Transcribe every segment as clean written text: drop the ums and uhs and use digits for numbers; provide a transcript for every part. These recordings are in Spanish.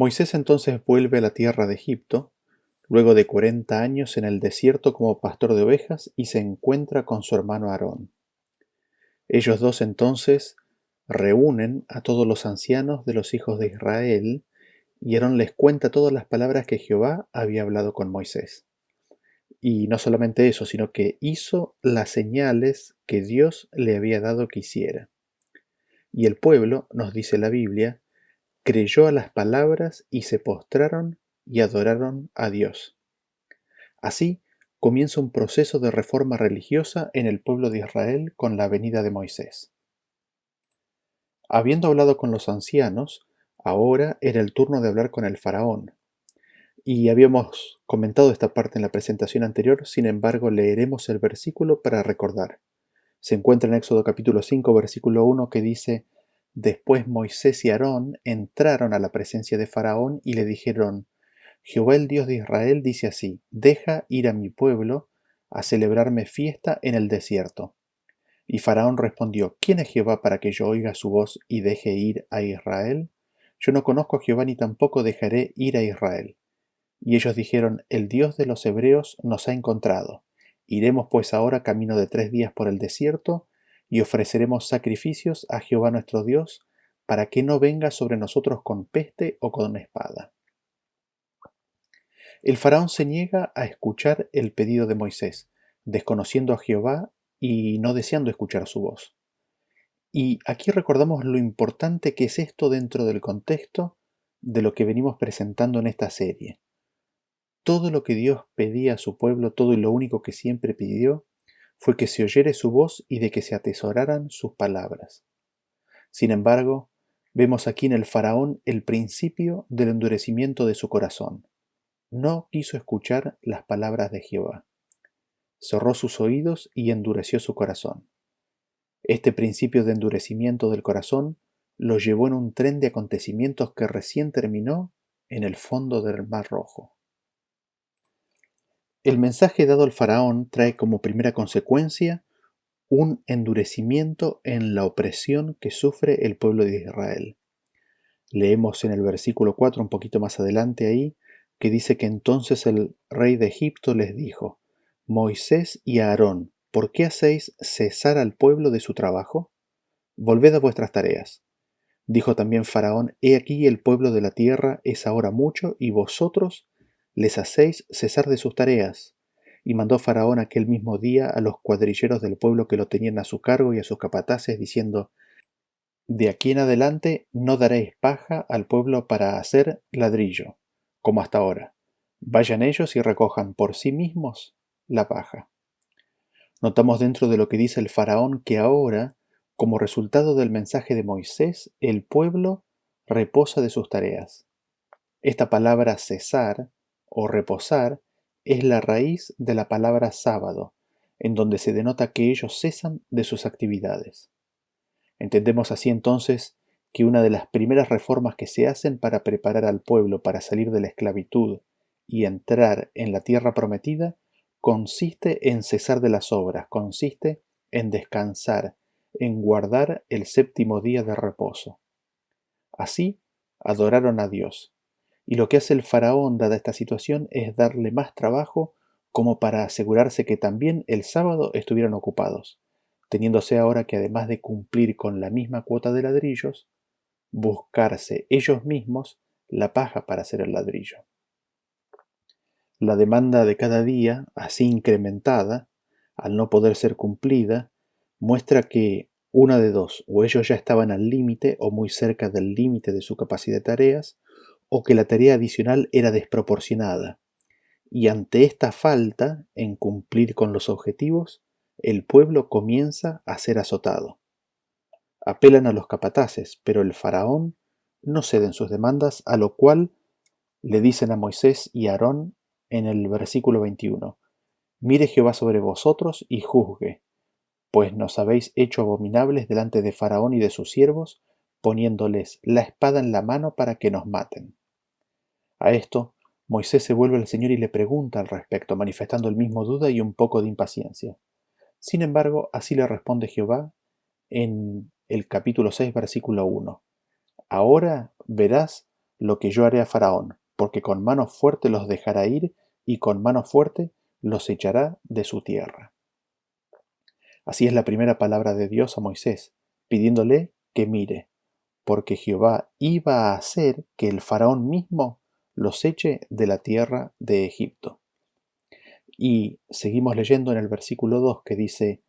Moisés entonces vuelve a la tierra de Egipto, luego de 40 años en el desierto como pastor de ovejas, y se encuentra con su hermano Aarón. Ellos dos entonces reúnen a todos los ancianos de los hijos de Israel, y Aarón les cuenta todas las palabras que Jehová había hablado con Moisés. Y no solamente eso, sino que hizo las señales que Dios le había dado que hiciera. Y el pueblo, nos dice la Biblia, creyó a las palabras y se postraron y adoraron a Dios. Así comienza un proceso de reforma religiosa en el pueblo de Israel con la venida de Moisés. Habiendo hablado con los ancianos, ahora era el turno de hablar con el faraón. Y habíamos comentado esta parte en la presentación anterior, sin embargo leeremos el versículo para recordar. Se encuentra en Éxodo capítulo 5, versículo 1, que dice: Después Moisés y Aarón entraron a la presencia de Faraón y le dijeron: Jehová el Dios de Israel dice así: Deja ir a mi pueblo a celebrarme fiesta en el desierto. Y Faraón respondió: ¿Quién es Jehová para que yo oiga su voz y deje ir a Israel? Yo no conozco a Jehová ni tampoco dejaré ir a Israel. Y ellos dijeron: El Dios de los hebreos nos ha encontrado. Iremos pues ahora camino de 3 días por el desierto, y ofreceremos sacrificios a Jehová nuestro Dios, para que no venga sobre nosotros con peste o con espada. El faraón se niega a escuchar el pedido de Moisés, desconociendo a Jehová y no deseando escuchar su voz. Y aquí recordamos lo importante que es esto dentro del contexto de lo que venimos presentando en esta serie. Todo lo que Dios pedía a su pueblo, todo y lo único que siempre pidió, fue que se oyere su voz y de que se atesoraran sus palabras. Sin embargo, vemos aquí en el faraón el principio del endurecimiento de su corazón. No quiso escuchar las palabras de Jehová. Cerró sus oídos y endureció su corazón. Este principio de endurecimiento del corazón lo llevó en un tren de acontecimientos que recién terminó en el fondo del Mar Rojo. El mensaje dado al faraón trae como primera consecuencia un endurecimiento en la opresión que sufre el pueblo de Israel. Leemos en el versículo 4, un poquito más adelante ahí, que dice que entonces el rey de Egipto les dijo: Moisés y Aarón, ¿por qué hacéis cesar al pueblo de su trabajo? Volved a vuestras tareas. Dijo también Faraón: He aquí el pueblo de la tierra es ahora mucho, y vosotros les hacéis cesar de sus tareas. Y mandó Faraón aquel mismo día a los cuadrilleros del pueblo que lo tenían a su cargo y a sus capataces, diciendo: De aquí en adelante no daréis paja al pueblo para hacer ladrillo, como hasta ahora. Vayan ellos y recojan por sí mismos la paja. Notamos dentro de lo que dice el faraón que ahora, como resultado del mensaje de Moisés, el pueblo reposa de sus tareas. Esta palabra cesar o reposar es la raíz de la palabra sábado, en donde se denota que ellos cesan de sus actividades. Entendemos así entonces que una de las primeras reformas que se hacen para preparar al pueblo para salir de la esclavitud y entrar en la tierra prometida consiste en cesar de las obras, consiste en descansar, en guardar el séptimo día de reposo. Así adoraron a Dios. Y lo que hace el faraón dada esta situación es darle más trabajo como para asegurarse que también el sábado estuvieran ocupados, teniéndose ahora que además de cumplir con la misma cuota de ladrillos, buscarse ellos mismos la paja para hacer el ladrillo. La demanda de cada día, así incrementada, al no poder ser cumplida, muestra que una de dos: o ellos ya estaban al límite o muy cerca del límite de su capacidad de tareas, o que la tarea adicional era desproporcionada. Y ante esta falta en cumplir con los objetivos, el pueblo comienza a ser azotado. Apelan a los capataces, pero el faraón no cede en sus demandas, a lo cual le dicen a Moisés y a Aarón en el versículo 21: Mire Jehová sobre vosotros y juzgue, pues nos habéis hecho abominables delante de Faraón y de sus siervos, poniéndoles la espada en la mano para que nos maten. A esto, Moisés se vuelve al Señor y le pregunta al respecto, manifestando el mismo duda y un poco de impaciencia. Sin embargo, así le responde Jehová en el capítulo 6, versículo 1: Ahora verás lo que yo haré a Faraón, porque con mano fuerte los dejará ir y con mano fuerte los echará de su tierra. Así es la primera palabra de Dios a Moisés, pidiéndole que mire, porque Jehová iba a hacer que el Faraón mismo los eche de la tierra de Egipto. Y seguimos leyendo en el versículo 2 que dice,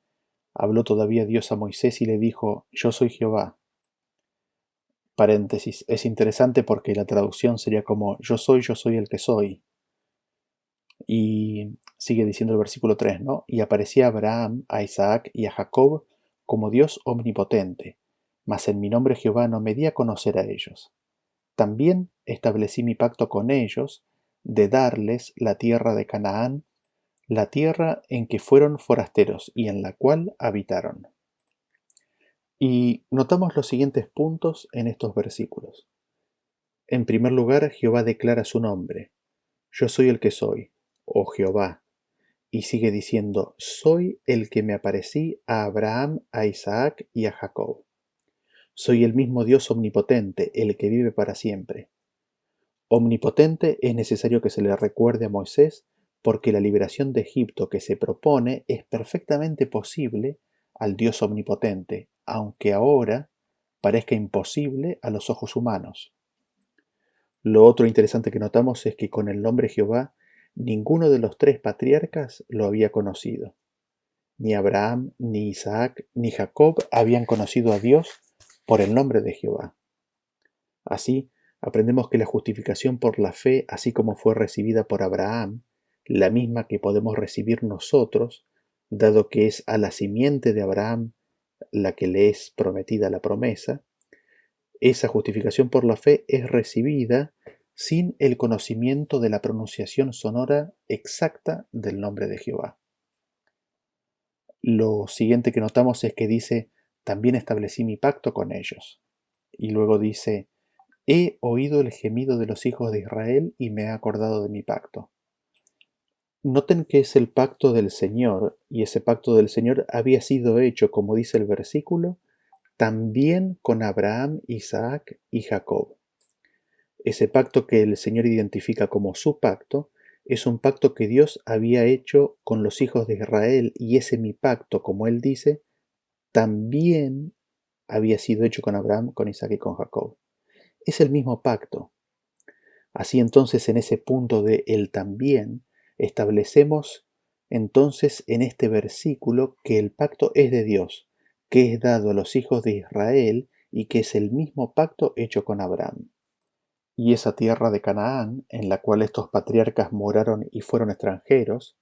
habló todavía Dios a Moisés y le dijo, yo soy Jehová. Paréntesis, es interesante porque la traducción sería como yo soy el que soy. Y sigue diciendo el versículo 3, ¿no? Y aparecía a Abraham, a Isaac y a Jacob como Dios omnipotente, mas en mi nombre Jehová no me di a conocer a ellos. También establecí mi pacto con ellos de darles la tierra de Canaán, la tierra en que fueron forasteros y en la cual habitaron. Y notamos los siguientes puntos en estos versículos. En primer lugar, Jehová declara su nombre. Yo soy el que soy, oh Jehová. Y sigue diciendo, soy el que me aparecí a Abraham, a Isaac y a Jacob. Soy el mismo Dios omnipotente, el que vive para siempre. Omnipotente es necesario que se le recuerde a Moisés porque la liberación de Egipto que se propone es perfectamente posible al Dios omnipotente, aunque ahora parezca imposible a los ojos humanos. Lo otro interesante que notamos es que con el nombre Jehová ninguno de los tres patriarcas lo había conocido. Ni Abraham, ni Isaac, ni Jacob habían conocido a Dios por el nombre de Jehová. Así, aprendemos que la justificación por la fe, así como fue recibida por Abraham, la misma que podemos recibir nosotros, dado que es a la simiente de Abraham la que le es prometida la promesa, esa justificación por la fe es recibida sin el conocimiento de la pronunciación sonora exacta del nombre de Jehová. Lo siguiente que notamos es que dice, también establecí mi pacto con ellos. Y luego dice, he oído el gemido de los hijos de Israel y me he acordado de mi pacto. Noten que es el pacto del Señor, y ese pacto del Señor había sido hecho, como dice el versículo, también con Abraham, Isaac y Jacob. Ese pacto que el Señor identifica como su pacto es un pacto que Dios había hecho con los hijos de Israel, y ese mi pacto, como él dice, también había sido hecho con Abraham, con Isaac y con Jacob. Es el mismo pacto. Así entonces en ese punto de el también establecemos entonces en este versículo que el pacto es de Dios, que es dado a los hijos de Israel y que es el mismo pacto hecho con Abraham. Y esa tierra de Canaán, en la cual estos patriarcas moraron y fueron extranjeros,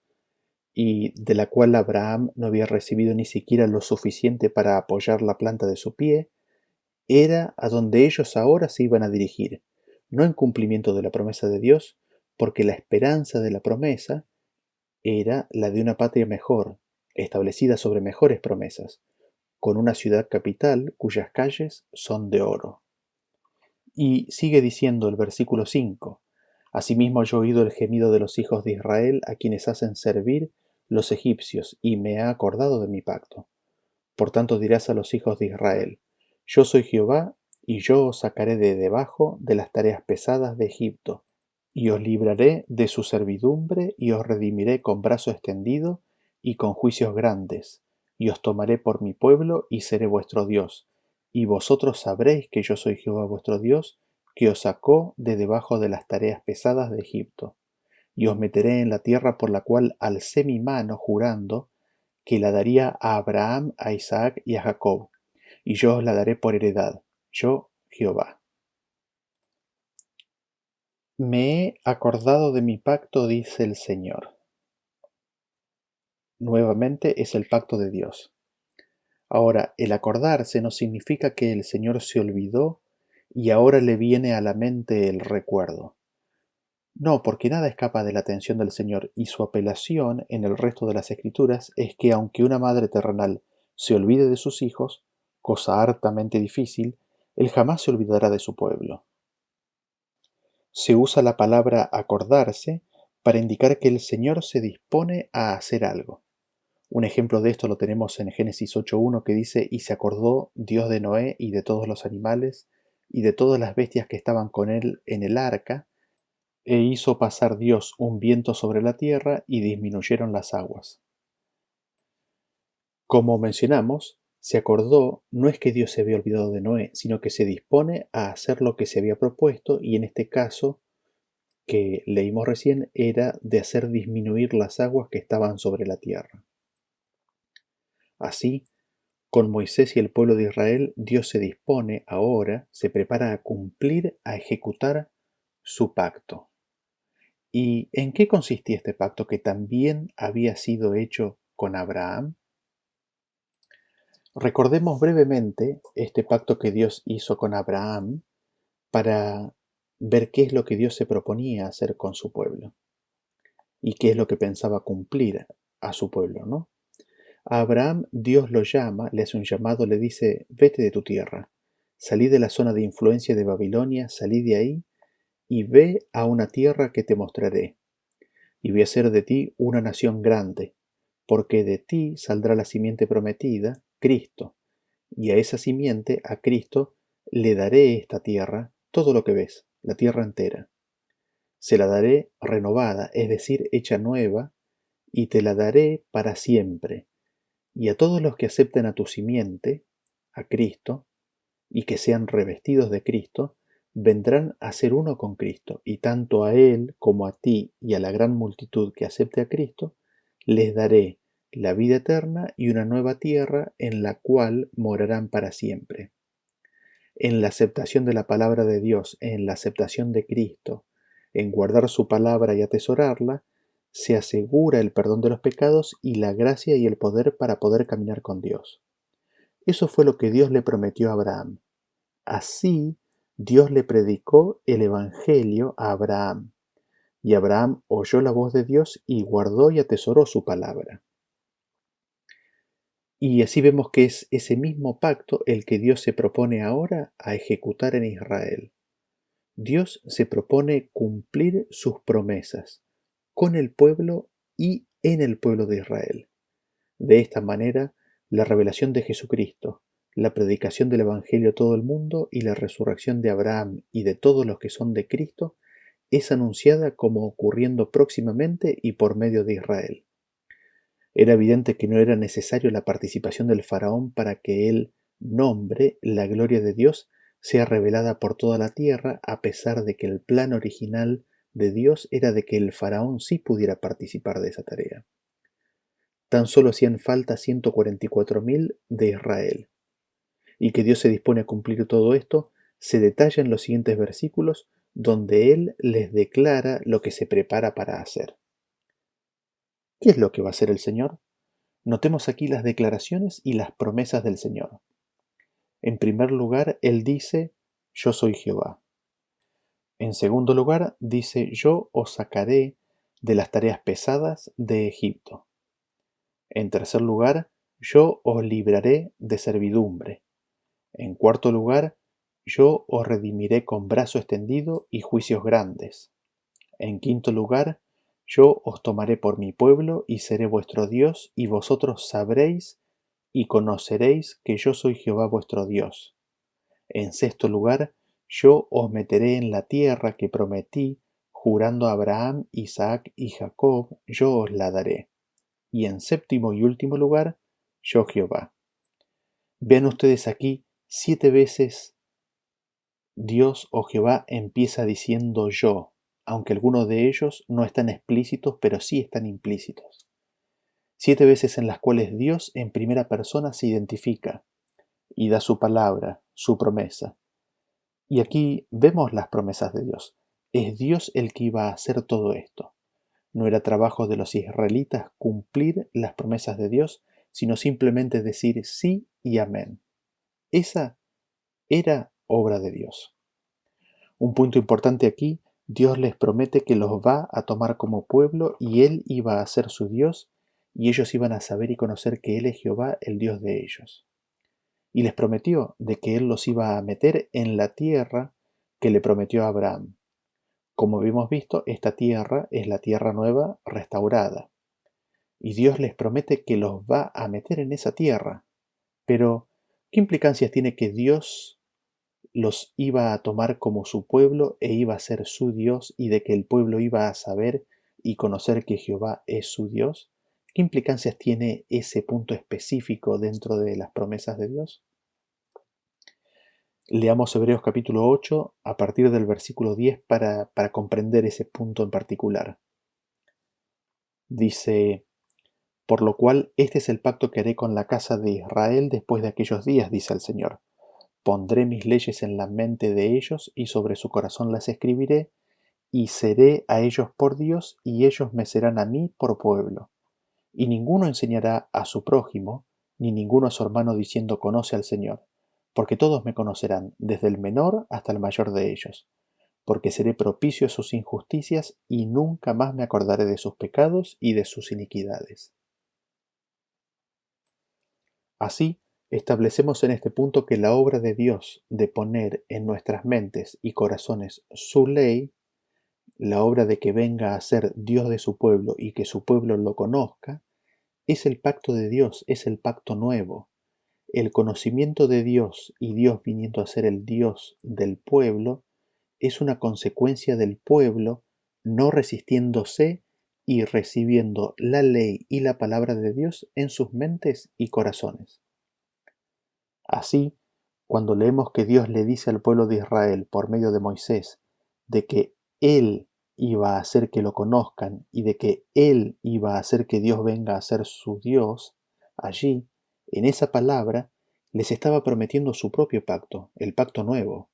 y de la cual Abraham no había recibido ni siquiera lo suficiente para apoyar la planta de su pie, era a donde ellos ahora se iban a dirigir, no en cumplimiento de la promesa de Dios, porque la esperanza de la promesa era la de una patria mejor, establecida sobre mejores promesas, con una ciudad capital cuyas calles son de oro. Y sigue diciendo el versículo 5, asimismo yo he oído el gemido de los hijos de Israel a quienes hacen servir los egipcios, y me he acordado de mi pacto. Por tanto dirás a los hijos de Israel, yo soy Jehová, y yo os sacaré de debajo de las tareas pesadas de Egipto, y os libraré de su servidumbre, y os redimiré con brazo extendido y con juicios grandes, y os tomaré por mi pueblo, y seré vuestro Dios, y vosotros sabréis que yo soy Jehová vuestro Dios, que os sacó de debajo de las tareas pesadas de Egipto, y os meteré en la tierra por la cual alcé mi mano jurando, que la daría a Abraham, a Isaac y a Jacob, y yo os la daré por heredad, yo Jehová. Me he acordado de mi pacto, dice el Señor. Nuevamente es el pacto de Dios. Ahora, el acordarse no significa que el Señor se olvidó y ahora le viene a la mente el recuerdo. No, porque nada escapa de la atención del Señor, y su apelación en el resto de las Escrituras es que aunque una madre terrenal se olvide de sus hijos, cosa hartamente difícil, Él jamás se olvidará de su pueblo. Se usa la palabra acordarse para indicar que el Señor se dispone a hacer algo. Un ejemplo de esto lo tenemos en Génesis 8.1 que dice, y se acordó Dios de Noé y de todos los animales y de todas las bestias que estaban con él en el arca, e hizo pasar Dios un viento sobre la tierra y disminuyeron las aguas. Como mencionamos, se acordó, no es que Dios se había olvidado de Noé, sino que se dispone a hacer lo que se había propuesto, y en este caso que leímos recién era de hacer disminuir las aguas que estaban sobre la tierra. Así, con Moisés y el pueblo de Israel, Dios se dispone ahora, se prepara a cumplir, a ejecutar su pacto. ¿Y en qué consistía este pacto que también había sido hecho con Abraham? Recordemos brevemente este pacto que Dios hizo con Abraham para ver qué es lo que Dios se proponía hacer con su pueblo y qué es lo que pensaba cumplir a su pueblo, ¿no? A Abraham Dios lo llama, le hace un llamado, le dice, vete de tu tierra, salí de la zona de influencia de Babilonia, salí de ahí y ve a una tierra que te mostraré, y voy a hacer de ti una nación grande, porque de ti saldrá la simiente prometida, Cristo, y a esa simiente, a Cristo, le daré esta tierra, todo lo que ves, la tierra entera. Se la daré renovada, es decir, hecha nueva, y te la daré para siempre. Y a todos los que acepten a tu simiente, a Cristo, y que sean revestidos de Cristo, vendrán a ser uno con Cristo, y tanto a Él como a ti y a la gran multitud que acepte a Cristo, les daré la vida eterna y una nueva tierra en la cual morarán para siempre. En la aceptación de la palabra de Dios, en la aceptación de Cristo, en guardar su palabra y atesorarla, se asegura el perdón de los pecados y la gracia y el poder para poder caminar con Dios. Eso fue lo que Dios le prometió a Abraham. Así, Dios le predicó el Evangelio a Abraham, y Abraham oyó la voz de Dios y guardó y atesoró su palabra. Y así vemos que es ese mismo pacto el que Dios se propone ahora a ejecutar en Israel. Dios se propone cumplir sus promesas con el pueblo y en el pueblo de Israel. De esta manera, la revelación de Jesucristo, la predicación del Evangelio a todo el mundo y la resurrección de Abraham y de todos los que son de Cristo es anunciada como ocurriendo próximamente y por medio de Israel. Era evidente que no era necesario la participación del faraón para que el nombre, la gloria de Dios, sea revelada por toda la tierra, a pesar de que el plan original de Dios era de que el faraón sí pudiera participar de esa tarea. Tan solo hacían falta 144.000 de Israel. Y que Dios se dispone a cumplir todo esto se detalla en los siguientes versículos, donde Él les declara lo que se prepara para hacer. ¿Qué es lo que va a hacer el Señor? Notemos aquí las declaraciones y las promesas del Señor. En primer lugar, Él dice, yo soy Jehová. En segundo lugar, dice, yo os sacaré de las tareas pesadas de Egipto. En tercer lugar, yo os libraré de servidumbre. En cuarto lugar, yo os redimiré con brazo extendido y juicios grandes. En quinto lugar, yo os tomaré por mi pueblo y seré vuestro Dios, y vosotros sabréis y conoceréis que yo soy Jehová vuestro Dios. En sexto lugar, yo os meteré en la tierra que prometí, jurando a Abraham, Isaac y Jacob, yo os la daré. Y en séptimo y último lugar, yo Jehová. Vean ustedes aquí 7 veces Dios o Jehová empieza diciendo yo, aunque algunos de ellos no están explícitos, pero sí están implícitos. 7 veces en las cuales Dios en primera persona se identifica y da su palabra, su promesa. Y aquí vemos las promesas de Dios. Es Dios el que iba a hacer todo esto. No era trabajo de los israelitas cumplir las promesas de Dios, sino simplemente decir sí y amén. Esa era obra de Dios. Un punto importante aquí, Dios les promete que los va a tomar como pueblo y Él iba a ser su Dios y ellos iban a saber y conocer que Él es Jehová, el Dios de ellos. Y les prometió de que Él los iba a meter en la tierra que le prometió a Abraham. Como hemos visto, esta tierra es la tierra nueva restaurada. Y Dios les promete que los va a meter en esa tierra. Pero, ¿qué implicancias tiene que Dios los iba a tomar como su pueblo e iba a ser su Dios, y de que el pueblo iba a saber y conocer que Jehová es su Dios. ¿Qué implicancias tiene ese punto específico dentro de las promesas de Dios? Leamos Hebreos capítulo 8 a partir del versículo 10 para comprender ese punto en particular. Dice: Por lo cual este es el pacto que haré con la casa de Israel después de aquellos días, dice el Señor. Pondré mis leyes en la mente de ellos y sobre su corazón las escribiré, y seré a ellos por Dios y ellos me serán a mí por pueblo. Y ninguno enseñará a su prójimo, ni ninguno a su hermano diciendo conoce al Señor, porque todos me conocerán, desde el menor hasta el mayor de ellos, porque seré propicio a sus injusticias y nunca más me acordaré de sus pecados y de sus iniquidades. Así, establecemos en este punto que la obra de Dios de poner en nuestras mentes y corazones su ley, la obra de que venga a ser Dios de su pueblo y que su pueblo lo conozca, es el pacto de Dios, es el pacto nuevo. El conocimiento de Dios y Dios viniendo a ser el Dios del pueblo es una consecuencia del pueblo no resistiéndose y recibiendo la ley y la palabra de Dios en sus mentes y corazones. Así, cuando leemos que Dios le dice al pueblo de Israel por medio de Moisés de que Él iba a hacer que lo conozcan y de que Él iba a hacer que Dios venga a ser su Dios, allí, en esa palabra, les estaba prometiendo su propio pacto, el pacto nuevo.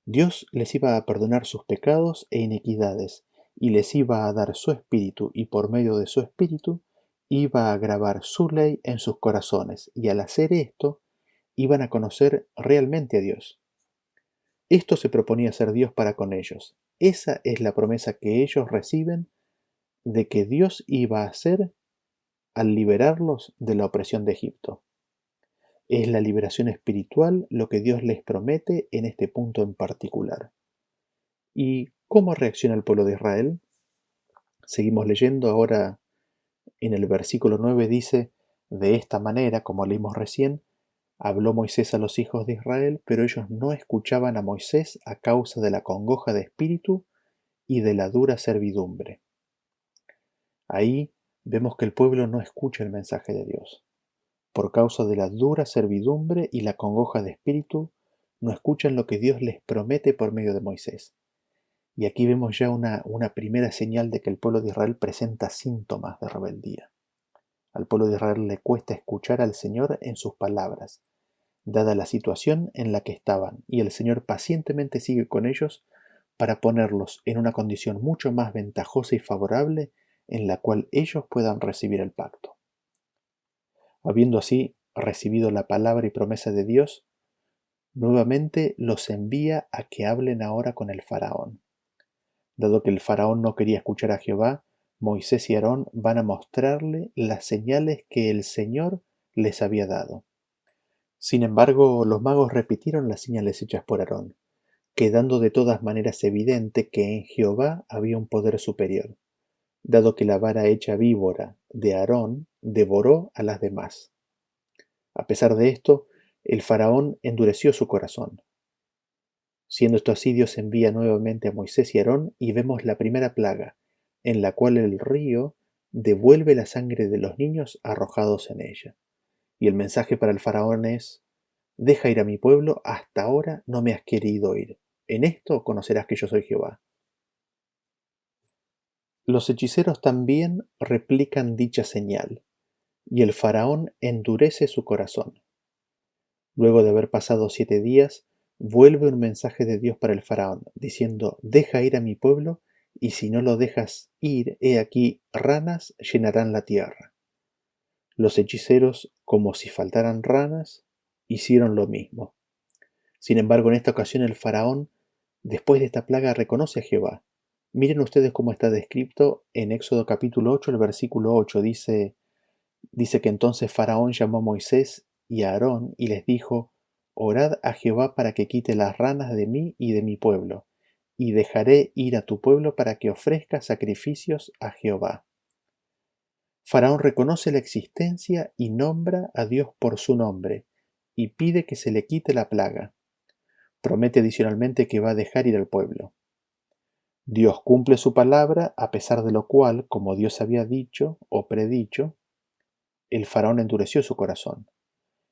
Dios les iba a perdonar sus pecados e iniquidades y les iba a dar su espíritu, y por medio de su espíritu iba a grabar su ley en sus corazones, y al hacer esto iban a conocer realmente a Dios. Esto se proponía hacer Dios para con ellos. Esa es la promesa que ellos reciben de que Dios iba a hacer al liberarlos de la opresión de Egipto. Es la liberación espiritual lo que Dios les promete en este punto en particular. ¿Y cómo reacciona el pueblo de Israel? Seguimos leyendo ahora en el versículo 9 dice: de esta manera, como leímos recién, habló Moisés a los hijos de Israel, pero ellos no escuchaban a Moisés a causa de la congoja de espíritu y de la dura servidumbre. Ahí vemos que el pueblo no escucha el mensaje de Dios. Por causa de la dura servidumbre y la congoja de espíritu, no escuchan lo que Dios les promete por medio de Moisés. Y aquí vemos ya una primera señal de que el pueblo de Israel presenta síntomas de rebeldía. Al pueblo de Israel le cuesta escuchar al Señor en sus palabras, dada la situación en la que estaban, y el Señor pacientemente sigue con ellos para ponerlos en una condición mucho más ventajosa y favorable en la cual ellos puedan recibir el pacto. Habiendo así recibido la palabra y promesa de Dios, nuevamente los envía a que hablen ahora con el faraón. Dado que el faraón no quería escuchar a Jehová, Moisés y Aarón van a mostrarle las señales que el Señor les había dado. Sin embargo, los magos repitieron las señales hechas por Aarón, quedando de todas maneras evidente que en Jehová había un poder superior, dado que la vara hecha víbora de Aarón devoró a las demás. A pesar de esto, el faraón endureció su corazón. Siendo esto así, Dios envía nuevamente a Moisés y Aarón y vemos la primera plaga, en la cual el río devuelve la sangre de los niños arrojados en ella. Y el mensaje para el faraón es: deja ir a mi pueblo, hasta ahora no me has querido ir. En esto conocerás que yo soy Jehová. Los hechiceros también replican dicha señal, y el faraón endurece su corazón. Luego de haber pasado 7 días, vuelve un mensaje de Dios para el faraón, diciendo: deja ir a mi pueblo, y si no lo dejas ir, he aquí, ranas llenarán la tierra. Los hechiceros, como si faltaran ranas, hicieron lo mismo. Sin embargo, en esta ocasión el faraón, después de esta plaga, reconoce a Jehová. Miren ustedes cómo está descrito en Éxodo capítulo 8, el versículo 8. Dice que entonces Faraón llamó a Moisés y a Aarón y les dijo: orad a Jehová para que quite las ranas de mí y de mi pueblo, y dejaré ir a tu pueblo para que ofrezca sacrificios a Jehová. Faraón reconoce la existencia y nombra a Dios por su nombre, y pide que se le quite la plaga. promete adicionalmente que va a dejar ir al pueblo. Dios cumple su palabra, a pesar de lo cual, como Dios había dicho o predicho, el faraón endureció su corazón.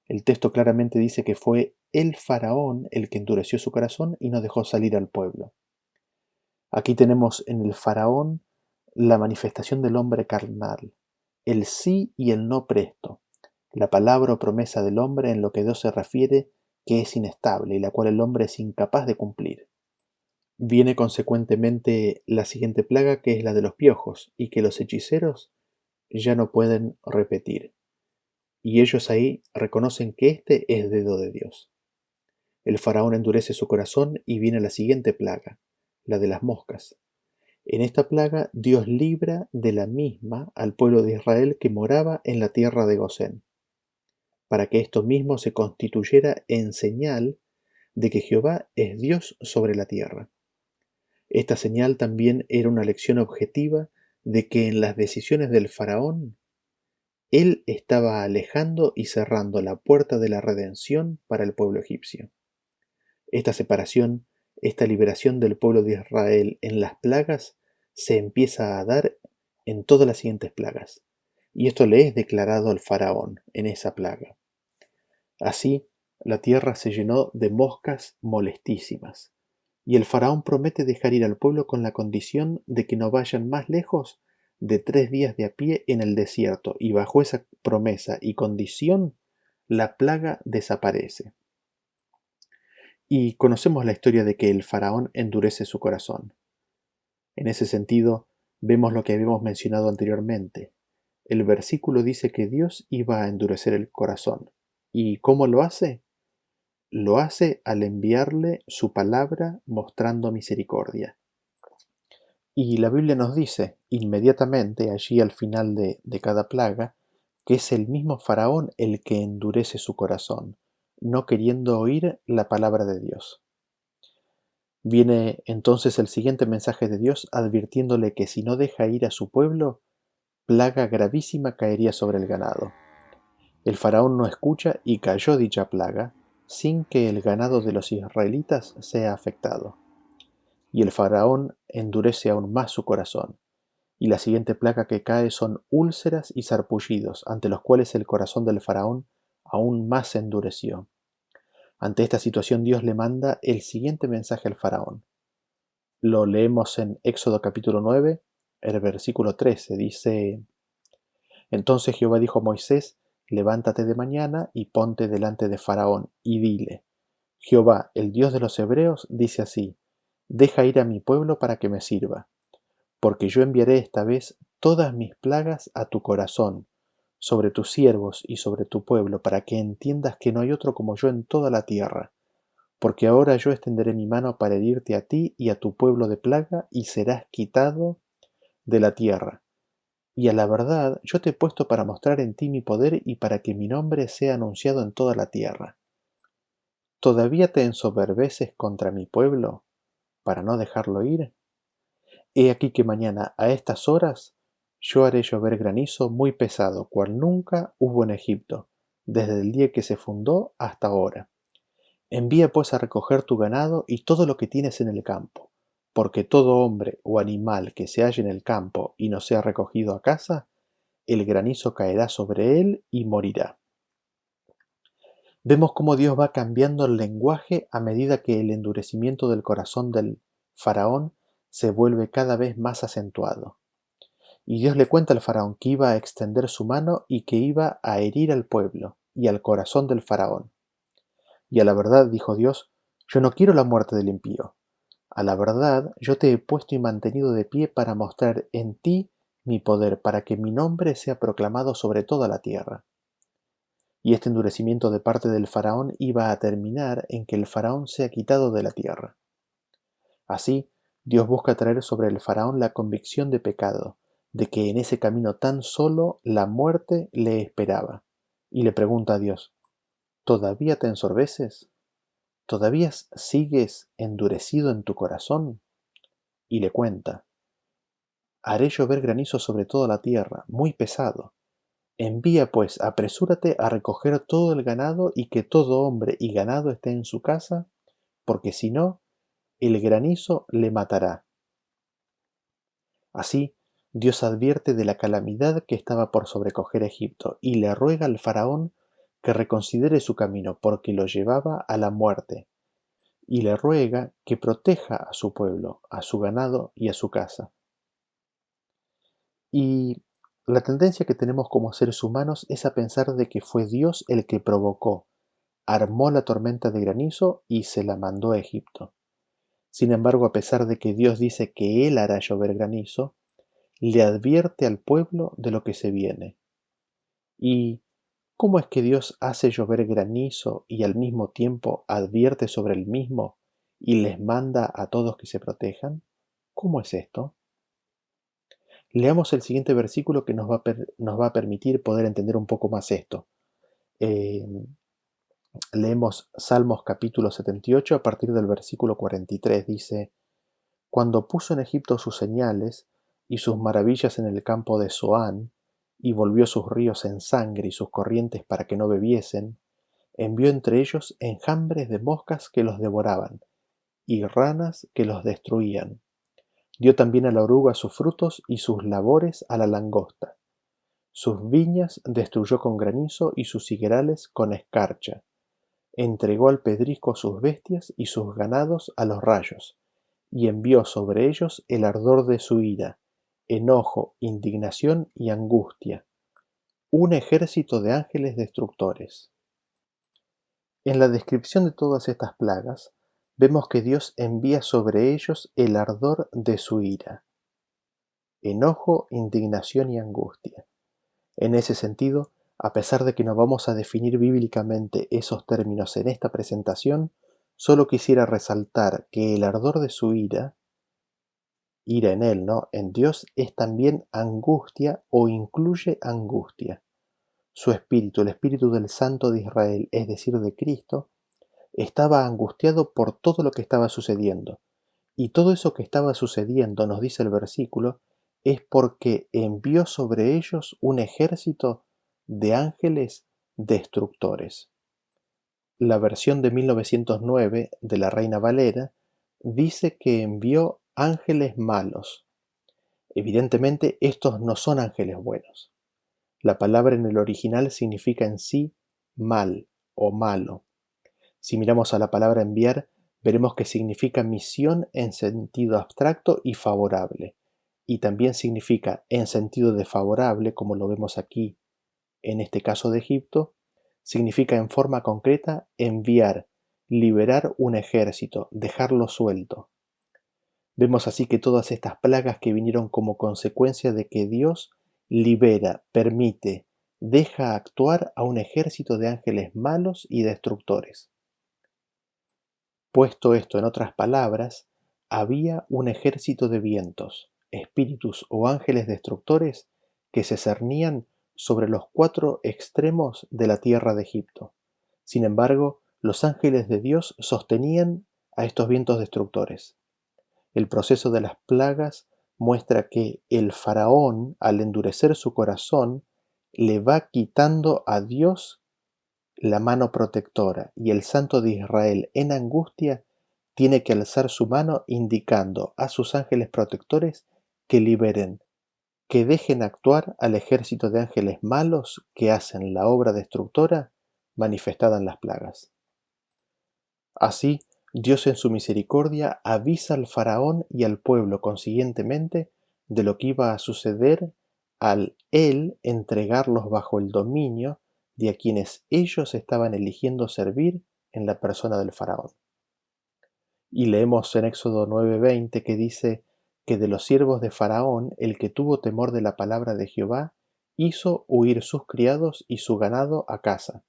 El texto claramente dice que fue el faraón el que endureció su corazón y no dejó salir al pueblo. Aquí tenemos en el faraón la manifestación del hombre carnal, el sí y el no presto, la palabra o promesa del hombre en lo que Dios se refiere que es inestable y la cual el hombre es incapaz de cumplir. Viene consecuentemente la siguiente plaga, que es la de los piojos, y que los hechiceros ya no pueden repetir. Y ellos ahí reconocen que este es dedo de Dios. El faraón endurece su corazón y viene la siguiente plaga, la de las moscas. En esta plaga Dios libra de la misma al pueblo de Israel que moraba en la tierra de Gosén, para que esto mismo se constituyera en señal de que Jehová es Dios sobre la tierra. Esta señal también era una lección objetiva de que en las decisiones del faraón, él estaba alejando y cerrando la puerta de la redención para el pueblo egipcio. Esta separación, esta liberación del pueblo de Israel en las plagas, se empieza a dar en todas las siguientes plagas, y esto le es declarado al faraón en esa plaga. Así, la tierra se llenó de moscas molestísimas, y el faraón promete dejar ir al pueblo con la condición de que no vayan más lejos de 3 días de a pie en el desierto, y bajo esa promesa y condición, la plaga desaparece. Y conocemos la historia de que el faraón endurece su corazón. En ese sentido, vemos lo que habíamos mencionado anteriormente. El versículo dice que Dios iba a endurecer el corazón. ¿Y cómo lo hace? Lo hace al enviarle su palabra mostrando misericordia. Y la Biblia nos dice inmediatamente, allí al final de cada plaga, que es el mismo faraón el que endurece su corazón, no queriendo oír la palabra de Dios. Viene entonces el siguiente mensaje de Dios advirtiéndole que si no deja ir a su pueblo, plaga gravísima caería sobre el ganado. El faraón no escucha y cayó dicha plaga, sin que el ganado de los israelitas sea afectado. Y el faraón endurece aún más su corazón, y la siguiente plaga que cae son úlceras y sarpullidos, ante los cuales el corazón del faraón aún más se endureció. Ante esta situación Dios le manda el siguiente mensaje al faraón. Lo leemos en Éxodo capítulo 9, el versículo 13, dice: Entonces Jehová dijo a Moisés: Levántate de mañana y ponte delante de Faraón, y dile: Jehová, el Dios de los hebreos, dice así: Deja ir a mi pueblo para que me sirva, porque yo enviaré esta vez todas mis plagas a tu corazón, sobre tus siervos y sobre tu pueblo, para que entiendas que no hay otro como yo en toda la tierra. Porque ahora yo extenderé mi mano para herirte a ti y a tu pueblo de plaga, y serás quitado de la tierra. Y a la verdad yo te he puesto para mostrar en ti mi poder y para que mi nombre sea anunciado en toda la tierra. ¿Todavía te ensoberbeces contra mi pueblo para no dejarlo ir? He aquí que mañana a estas horas yo haré llover granizo muy pesado, cual nunca hubo en Egipto, desde el día que se fundó hasta ahora. Envía pues a recoger tu ganado y todo lo que tienes en el campo, porque todo hombre o animal que se halle en el campo y no sea recogido a casa, el granizo caerá sobre él y morirá. Vemos cómo Dios va cambiando el lenguaje a medida que el endurecimiento del corazón del faraón se vuelve cada vez más acentuado. Y Dios le cuenta al faraón que iba a extender su mano y que iba a herir al pueblo y al corazón del faraón. Y a la verdad, dijo Dios, yo no quiero la muerte del impío. A la verdad, yo te he puesto y mantenido de pie para mostrar en ti mi poder, para que mi nombre sea proclamado sobre toda la tierra. Y este endurecimiento de parte del faraón iba a terminar en que el faraón sea quitado de la tierra. Así, Dios busca traer sobre el faraón la convicción de pecado, de que en ese camino tan solo la muerte le esperaba. Y le pregunta a Dios: ¿Todavía te ensorbeces? ¿Todavía sigues endurecido en tu corazón? Y le cuenta: Haré llover granizo sobre toda la tierra, muy pesado. Envía pues, apresúrate a recoger todo el ganado y que todo hombre y ganado esté en su casa, porque si no, el granizo le matará. Así, Dios advierte de la calamidad que estaba por sobrecoger a Egipto y le ruega al faraón que reconsidere su camino porque lo llevaba a la muerte, y le ruega que proteja a su pueblo, a su ganado y a su casa. Y la tendencia que tenemos como seres humanos es a pensar de que fue Dios el que provocó, armó la tormenta de granizo y se la mandó a Egipto. Sin embargo, a pesar de que Dios dice que Él hará llover granizo, le advierte al pueblo de lo que se viene. ¿Y cómo es que Dios hace llover granizo y al mismo tiempo advierte sobre el mismo y les manda a todos que se protejan? ¿Cómo es esto? Leamos el siguiente versículo que nos va a permitir poder entender un poco más esto. Eh, Leemos Salmos capítulo 78 a partir del versículo 43. Dice: Cuando puso en Egipto sus señales y sus maravillas en el campo de Zoán, y volvió sus ríos en sangre y sus corrientes para que no bebiesen, envió entre ellos enjambres de moscas que los devoraban, y ranas que los destruían. Dio también a la oruga sus frutos y sus labores a la langosta. Sus viñas destruyó con granizo y sus higuerales con escarcha. Entregó al pedrisco sus bestias y sus ganados a los rayos, y envió sobre ellos el ardor de su ira, enojo, indignación y angustia, un ejército de ángeles destructores. En la descripción de todas estas plagas, vemos que Dios envía sobre ellos el ardor de su ira, enojo, indignación y angustia. En ese sentido, a pesar de que no vamos a definir bíblicamente esos términos en esta presentación, solo quisiera resaltar que el ardor de su ira en Él, ¿no? En Dios es también angustia o incluye angustia. Su espíritu, el espíritu del Santo de Israel, es decir, de Cristo, estaba angustiado por todo lo que estaba sucediendo. Y todo eso que estaba sucediendo, nos dice el versículo, es porque envió sobre ellos un ejército de ángeles destructores. La versión de 1909 de la Reina Valera dice que envió ángeles malos. Evidentemente, estos no son ángeles buenos. La palabra en el original significa en sí mal o malo. Si miramos a la palabra enviar, veremos que significa misión en sentido abstracto y favorable, y también significa en sentido desfavorable, como lo vemos aquí en este caso de Egipto, significa en forma concreta enviar, liberar un ejército, dejarlo suelto. Vemos así que todas estas plagas que vinieron como consecuencia de que Dios libera, permite, deja actuar a un ejército de ángeles malos y destructores. Puesto esto en otras palabras, había un ejército de vientos, espíritus o ángeles destructores que se cernían sobre los 4 extremos de la tierra de Egipto. Sin embargo, los ángeles de Dios sostenían a estos vientos destructores. El proceso de las plagas muestra que el faraón, al endurecer su corazón, le va quitando a Dios la mano protectora, y el Santo de Israel, en angustia, tiene que alzar su mano indicando a sus ángeles protectores que liberen, que dejen actuar al ejército de ángeles malos que hacen la obra destructora manifestada en las plagas. Así, Dios en su misericordia avisa al faraón y al pueblo consiguientemente de lo que iba a suceder al él entregarlos bajo el dominio de a quienes ellos estaban eligiendo servir en la persona del faraón. Y leemos en Éxodo 9:20 que dice que de los siervos de Faraón el que tuvo temor de la palabra de Jehová hizo huir sus criados y su ganado a casa,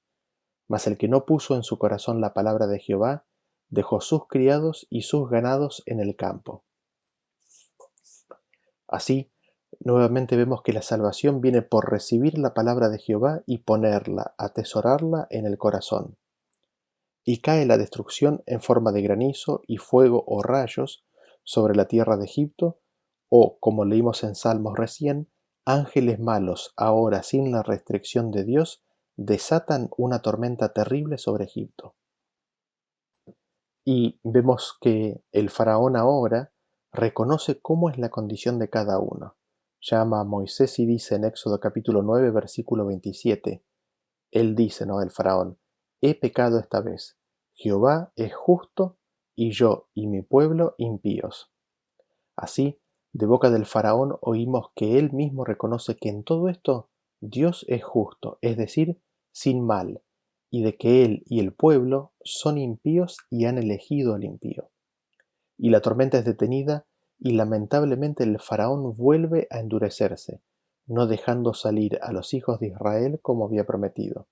mas el que no puso en su corazón la palabra de Jehová dejó sus criados y sus ganados en el campo. Así, nuevamente vemos que la salvación viene por recibir la palabra de Jehová y ponerla, atesorarla en el corazón. Y cae la destrucción en forma de granizo y fuego o rayos sobre la tierra de Egipto, o, como leímos en Salmos recién, ángeles malos, ahora sin la restricción de Dios, desatan una tormenta terrible sobre Egipto. Y vemos que el faraón ahora reconoce cómo es la condición de cada uno. Llama a Moisés y dice en Éxodo capítulo 9, versículo 27, él dice, ¿no? El faraón, he pecado esta vez, Jehová es justo y yo y mi pueblo impíos. Así, de boca del faraón oímos que él mismo reconoce que en todo esto Dios es justo, es decir, sin mal, y de que él y el pueblo son impíos y han elegido al impío. Y la tormenta es detenida y lamentablemente el faraón vuelve a endurecerse, no dejando salir a los hijos de Israel como había prometido.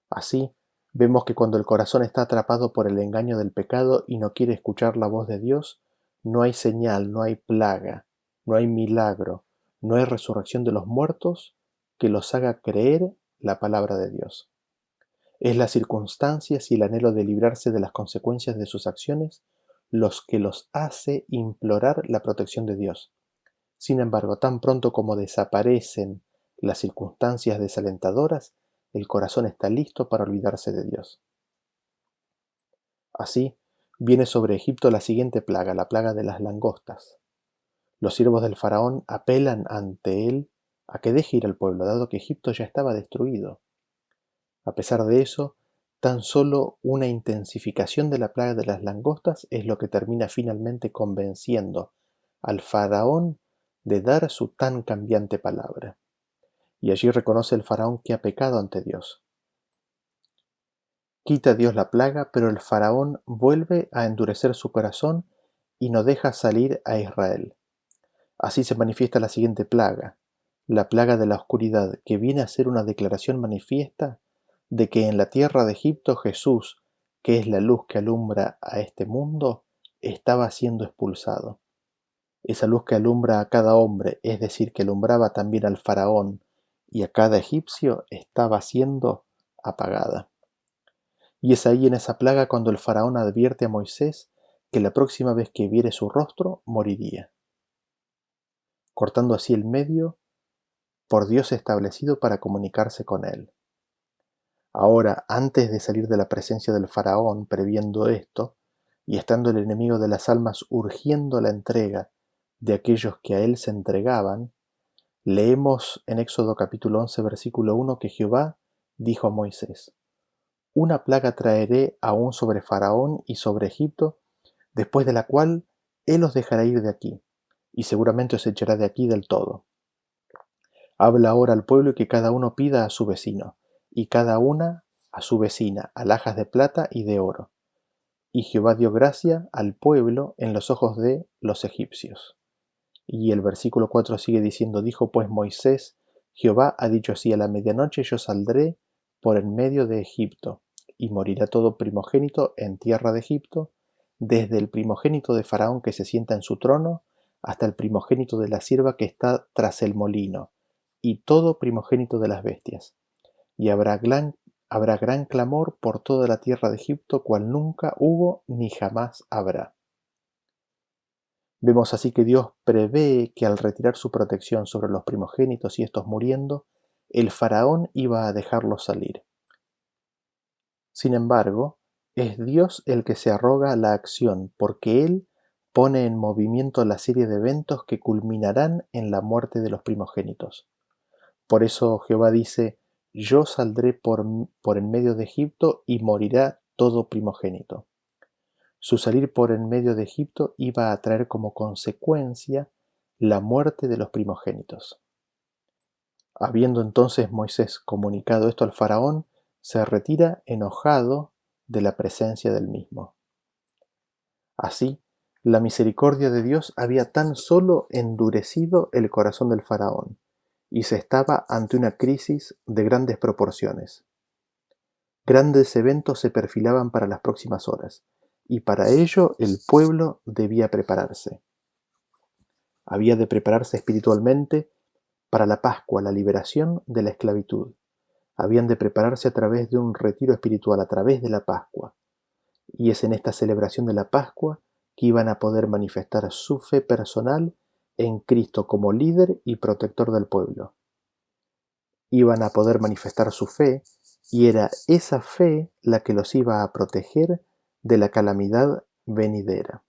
Así, vemos que cuando el corazón está atrapado por el engaño del pecado y no quiere escuchar la voz de Dios, no hay señal, no hay plaga, no hay milagro, no hay resurrección de los muertos que los haga creer la palabra de Dios. Es las circunstancias y el anhelo de librarse de las consecuencias de sus acciones los que los hace implorar la protección de Dios. Sin embargo, tan pronto como desaparecen las circunstancias desalentadoras, el corazón está listo para olvidarse de Dios. Así, viene sobre Egipto la siguiente plaga, la plaga de las langostas. Los siervos del faraón apelan ante él a que deje ir al pueblo, dado que Egipto ya estaba destruido. A pesar de eso, tan solo una intensificación de la plaga de las langostas es lo que termina finalmente convenciendo al faraón de dar su tan cambiante palabra. Y allí reconoce el faraón que ha pecado ante Dios. Quita Dios la plaga, pero el faraón vuelve a endurecer su corazón y no deja salir a Israel. Así se manifiesta la siguiente plaga, la plaga de la oscuridad, que viene a ser una declaración manifiesta de que en la tierra de Egipto Jesús, que es la luz que alumbra a este mundo, estaba siendo expulsado. Esa luz que alumbra a cada hombre, es decir, que alumbraba también al faraón y a cada egipcio, estaba siendo apagada. Y es ahí en esa plaga cuando el faraón advierte a Moisés que la próxima vez que viere su rostro moriría, cortando así el medio por Dios establecido para comunicarse con él. Ahora, antes de salir de la presencia del faraón, previendo esto, y estando el enemigo de las almas urgiendo la entrega de aquellos que a él se entregaban, leemos en Éxodo capítulo 11, versículo 1 que Jehová dijo a Moisés, una plaga traeré aún sobre Faraón y sobre Egipto, después de la cual él os dejará ir de aquí, y seguramente os echará de aquí del todo. Habla ahora al pueblo y que cada uno pida a su vecino, y cada una a su vecina, alhajas de plata y de oro. Y Jehová dio gracia al pueblo en los ojos de los egipcios. Y el versículo 4 sigue diciendo, dijo pues Moisés, Jehová ha dicho así, a la medianoche yo saldré por en medio de Egipto, y morirá todo primogénito en tierra de Egipto, desde el primogénito de Faraón que se sienta en su trono, hasta el primogénito de la sierva que está tras el molino, y todo primogénito de las bestias. Y habrá gran clamor por toda la tierra de Egipto, cual nunca hubo ni jamás habrá. Vemos así que Dios prevé que al retirar su protección sobre los primogénitos y estos muriendo, el faraón iba a dejarlos salir. Sin embargo, es Dios el que se arroga la acción, porque Él pone en movimiento la serie de eventos que culminarán en la muerte de los primogénitos. Por eso Jehová dice, yo saldré por en medio de Egipto y morirá todo primogénito. Su salir por en medio de Egipto iba a traer como consecuencia la muerte de los primogénitos. Habiendo entonces Moisés comunicado esto al faraón, se retira enojado de la presencia del mismo. Así, la misericordia de Dios había tan solo endurecido el corazón del faraón, y se estaba ante una crisis de grandes proporciones. Grandes eventos se perfilaban para las próximas horas, y para ello el pueblo debía prepararse. Había de prepararse espiritualmente para la Pascua, la liberación de la esclavitud. Habían de prepararse a través de un retiro espiritual, a través de la Pascua. Y es en esta celebración de la Pascua que iban a poder manifestar su fe personal en Cristo como líder y protector del pueblo. Iban a poder manifestar su fe y era esa fe la que los iba a proteger de la calamidad venidera.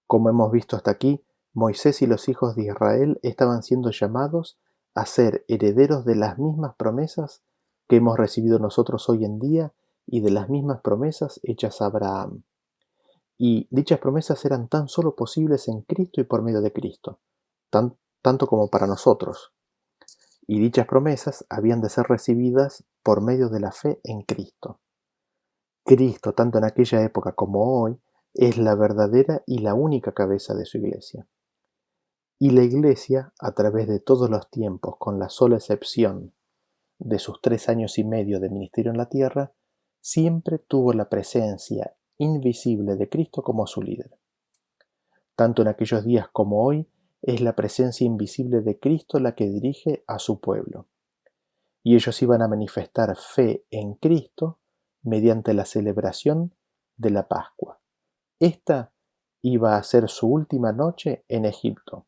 Como hemos visto hasta aquí, Moisés y los hijos de Israel estaban siendo llamados a ser herederos de las mismas promesas que hemos recibido nosotros hoy en día y de las mismas promesas hechas a Abraham. Y dichas promesas eran tan solo posibles en Cristo y por medio de Cristo, tanto como para nosotros. Y dichas promesas habían de ser recibidas por medio de la fe en Cristo. Cristo, tanto en aquella época como hoy, es la verdadera y la única cabeza de su iglesia. Y la iglesia, a través de todos los tiempos, con la sola excepción de sus 3 años y medio de ministerio en la tierra, siempre tuvo la presencia invisible de Cristo como su líder. Tanto en aquellos días como hoy, es la presencia invisible de Cristo la que dirige a su pueblo. Y ellos iban a manifestar fe en Cristo mediante la celebración de la Pascua. Esta iba a ser su última noche en Egipto.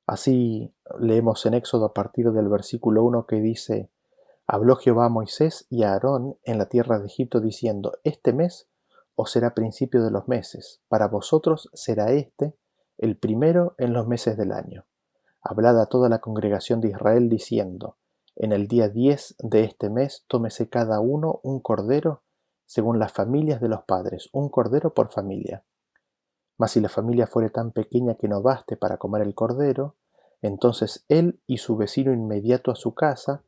Así leemos en Éxodo a partir del versículo 1 que dice: Habló Jehová a Moisés y a Aarón en la tierra de Egipto diciendo: Este mes os será principio de los meses, para vosotros será el primero en los meses del año. Hablad a toda la congregación de Israel diciendo: En el día 10 de este mes tómese cada uno un cordero según las familias de los padres, un cordero por familia. Mas si la familia fuere tan pequeña que no baste para comer el cordero, entonces él y su vecino inmediato a su casa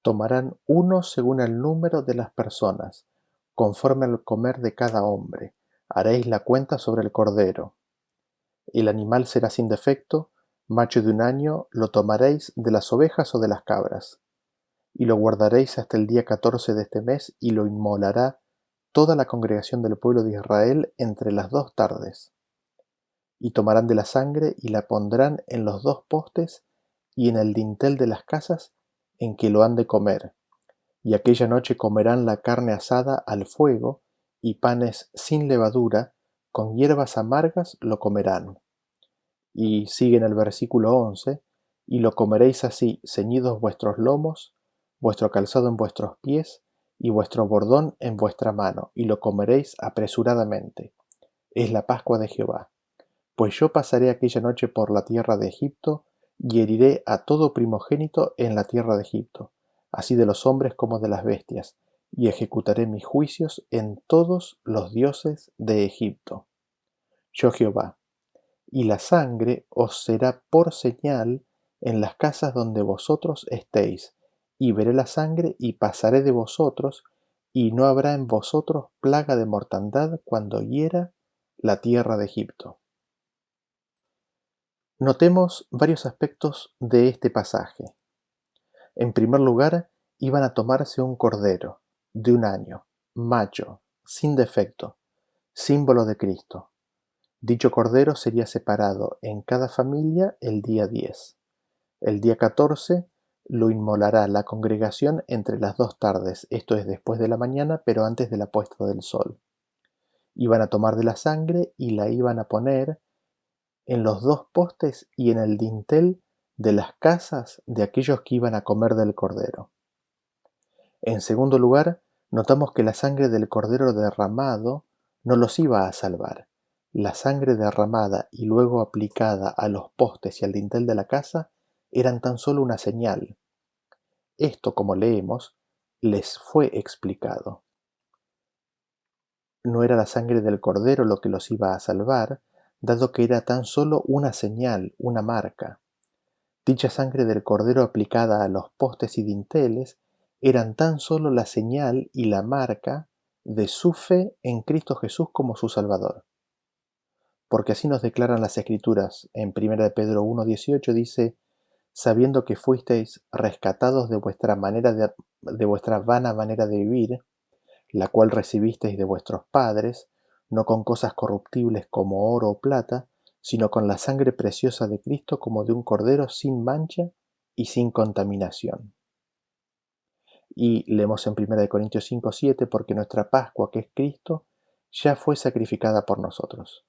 tomarán uno según el número de las personas, conforme al comer de cada hombre. Haréis la cuenta sobre el cordero. El animal será sin defecto, macho de un año, lo tomaréis de las ovejas o de las cabras, y lo guardaréis hasta el día 14 de este mes, y lo inmolará toda la congregación del pueblo de Israel entre las 2 tardes. Y tomarán de la sangre y la pondrán en los 2 postes y en el dintel de las casas en que lo han de comer. Y aquella noche comerán la carne asada al fuego y panes sin levadura, con hierbas amargas lo comerán. Y sigue en el versículo 11: y lo comeréis así, ceñidos vuestros lomos, vuestro calzado en vuestros pies, y vuestro bordón en vuestra mano, y lo comeréis apresuradamente. Es la Pascua de Jehová. Pues yo pasaré aquella noche por la tierra de Egipto, y heriré a todo primogénito en la tierra de Egipto, así de los hombres como de las bestias, y ejecutaré mis juicios en todos los dioses de Egipto. Yo Jehová. Y la sangre os será por señal en las casas donde vosotros estéis, y veré la sangre y pasaré de vosotros, y no habrá en vosotros plaga de mortandad cuando hiera la tierra de Egipto. Notemos varios aspectos de este pasaje. En primer lugar, iban a tomarse un cordero de un año, macho, sin defecto, símbolo de Cristo. Dicho cordero sería separado en cada familia el día 10. El día 14 lo inmolará la congregación entre las 2 tardes, esto es después de la mañana, pero antes de la puesta del sol. Iban a tomar de la sangre y la iban a poner en los 2 postes y en el dintel de las casas de aquellos que iban a comer del cordero. En segundo lugar, notamos que la sangre del cordero derramado no los iba a salvar. La sangre derramada y luego aplicada a los postes y al dintel de la casa eran tan solo una señal. Esto, como leemos, les fue explicado. No era la sangre del cordero lo que los iba a salvar, dado que era tan solo una señal, una marca. Dicha sangre del cordero aplicada a los postes y dinteles eran tan solo la señal y la marca de su fe en Cristo Jesús como su Salvador. Porque así nos declaran las Escrituras. En 1 de Pedro 1:18 dice: sabiendo que fuisteis rescatados de vuestra vana manera de vivir, la cual recibisteis de vuestros padres, no con cosas corruptibles como oro o plata, sino con la sangre preciosa de Cristo, como de un cordero sin mancha y sin contaminación. Y leemos en 1 Corintios 5:7: porque nuestra Pascua, que es Cristo, ya fue sacrificada por nosotros.